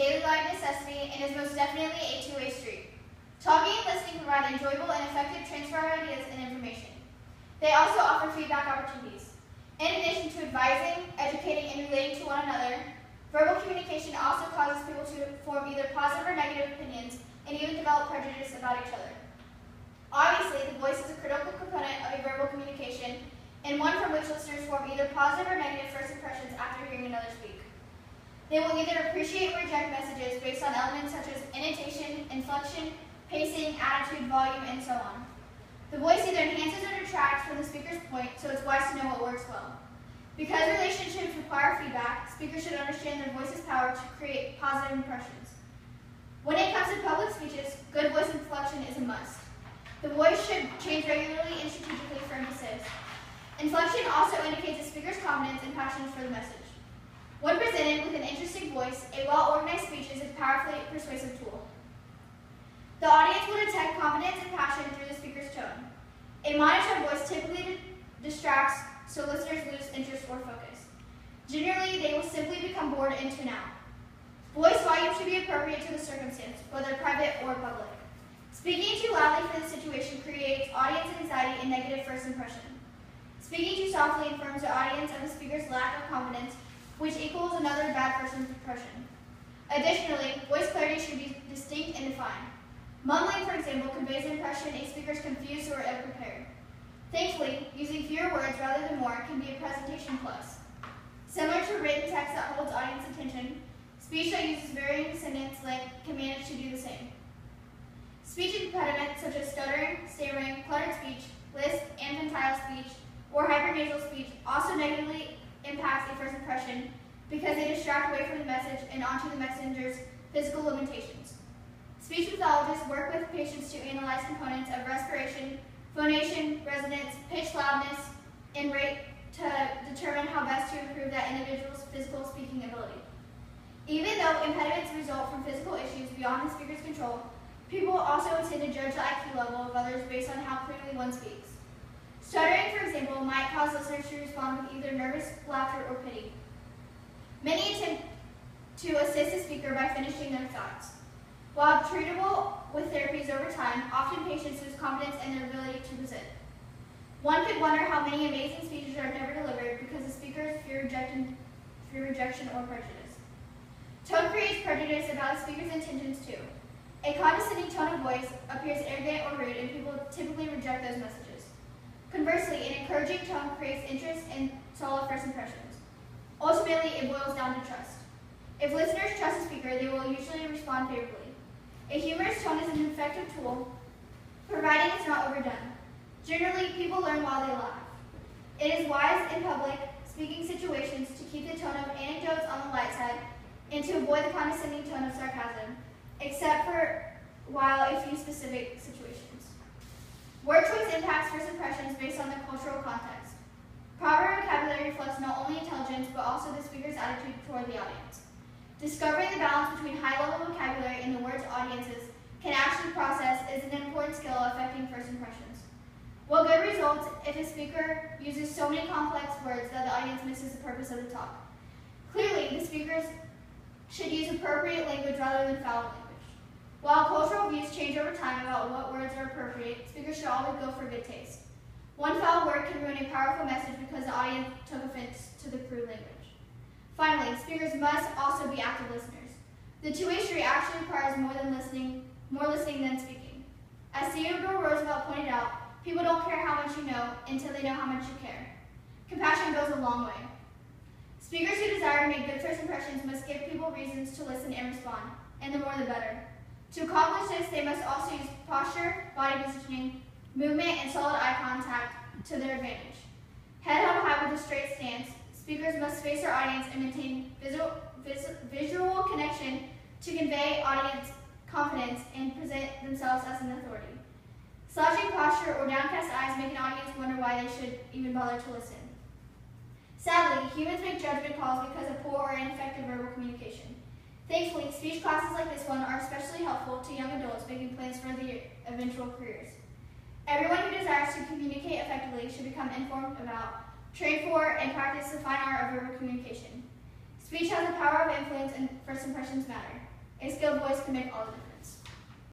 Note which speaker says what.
Speaker 1: daily life necessity and is most definitely a two-way street. Talking and listening provide enjoyable and effective transfer of ideas and information. They also offer feedback opportunities. In addition to advising, educating, and relating to one another, verbal communication also causes people to form either positive or negative opinions and even develop prejudice about each other. Obviously, the voice is a critical component of a verbal communication and one from which listeners form either positive or negative first impressions after hearing another speak. They will either appreciate or reject messages based on elements such as intonation, inflection, pacing, attitude, volume, and so on. The voice either enhances or detracts from the speaker's point, so it's wise to know what works well. Because relationships require feedback, speakers should understand their voice's power to create positive impressions. When it comes to public speeches, good voice inflection is a must. The voice should change regularly and strategically for emphasis. Inflection also indicates a speaker's confidence and passion for the message. When presented with an interesting voice, a well-organized speech is a powerfully persuasive tool. The audience will detect confidence and passion through the speaker's tone. A monotone voice typically distracts, so listeners lose interest or focus. Generally, they will simply become bored and tune out. Voice volume should be appropriate to the circumstance, whether private or public. Speaking too loudly for the situation creates audience anxiety and negative first impression. Speaking too softly informs the audience of the speaker's lack of confidence, which equals another bad first impression. Additionally, voice clarity should be distinct and defined. Mumbling, for example, conveys the impression a speaker is confused or ill-prepared. Thankfully, using fewer words rather than more can be a presentation plus. Similar to written text that holds audience attention, speech that uses varying sentence length can manage to do the same. Speech impediments such as stuttering, stammering, cluttered speech, lisp, infantile speech, or hypernasal speech also negatively impacts a first impression because they distract away from the message and onto the messenger's physical limitations. Speech pathologists work with patients to analyze components of respiration, phonation, resonance, pitch loudness, and rate to determine how best to improve that individual's physical speaking ability. Even though impediments result from physical issues beyond the speaker's control, people also tend to judge the IQ level of others based on how clearly one speaks. Stuttering, for example, might cause listeners to respond with either nervous laughter or pity. Many attempt to assist the speaker by finishing their thoughts. While treatable with therapies over time, often patients lose confidence in their ability to present. One could wonder how many amazing speeches are never delivered because the speakers fear rejection or prejudice. Tone creates prejudice about the speaker's intentions too. A condescending tone of voice appears arrogant or rude, and people typically reject those messages. Conversely, an encouraging tone creates interest and solid first impressions. Ultimately, it boils down to trust. If listeners trust a speaker, they will usually respond favorably. A humorous tone is an effective tool, providing it's not overdone. Generally, people learn while they laugh. It is wise in public speaking situations to keep the tone of anecdotes on the light side and to avoid the condescending tone of sarcasm, except for while a few specific situations. Word choice impacts first impressions based on the cultural context. Proper vocabulary reflects not only intelligence, but also the speaker's attitude toward the audience. Discovering the balance between high-level vocabulary and the words audiences can actually process is an important skill affecting first impressions. What good results if a speaker uses so many complex words that the audience misses the purpose of the talk? Clearly, the speakers should use appropriate language rather than foul language. While cultural views change over time about what words are appropriate, speakers should always go for good taste. One foul word can ruin a powerful message because the audience took offense to the crude language. Finally, speakers must also be active listeners. The two-way street actually requires more listening than speaking. As Theodore Roosevelt pointed out, people don't care how much you know until they know how much you care. Compassion goes a long way. Speakers who desire to make good first impressions must give people reasons to listen and respond, and the more the better. To accomplish this, they must also use posture, body positioning, movement, and solid eye contact to their advantage. Head held high with a straight stance, speakers must face their audience and maintain visual connection to convey audience confidence and present themselves as an authority. Slouching posture or downcast eyes make an audience wonder why they should even bother to listen. Sadly, humans make judgment calls because of poor or ineffective verbal communication. Thankfully, speech classes like this one are especially helpful to young adults making plans for their eventual careers. Everyone who desires to communicate effectively should become informed about, train for, and practice the fine art of verbal communication. Speech has the power of influence and first impressions matter. A skilled voice can make all the difference.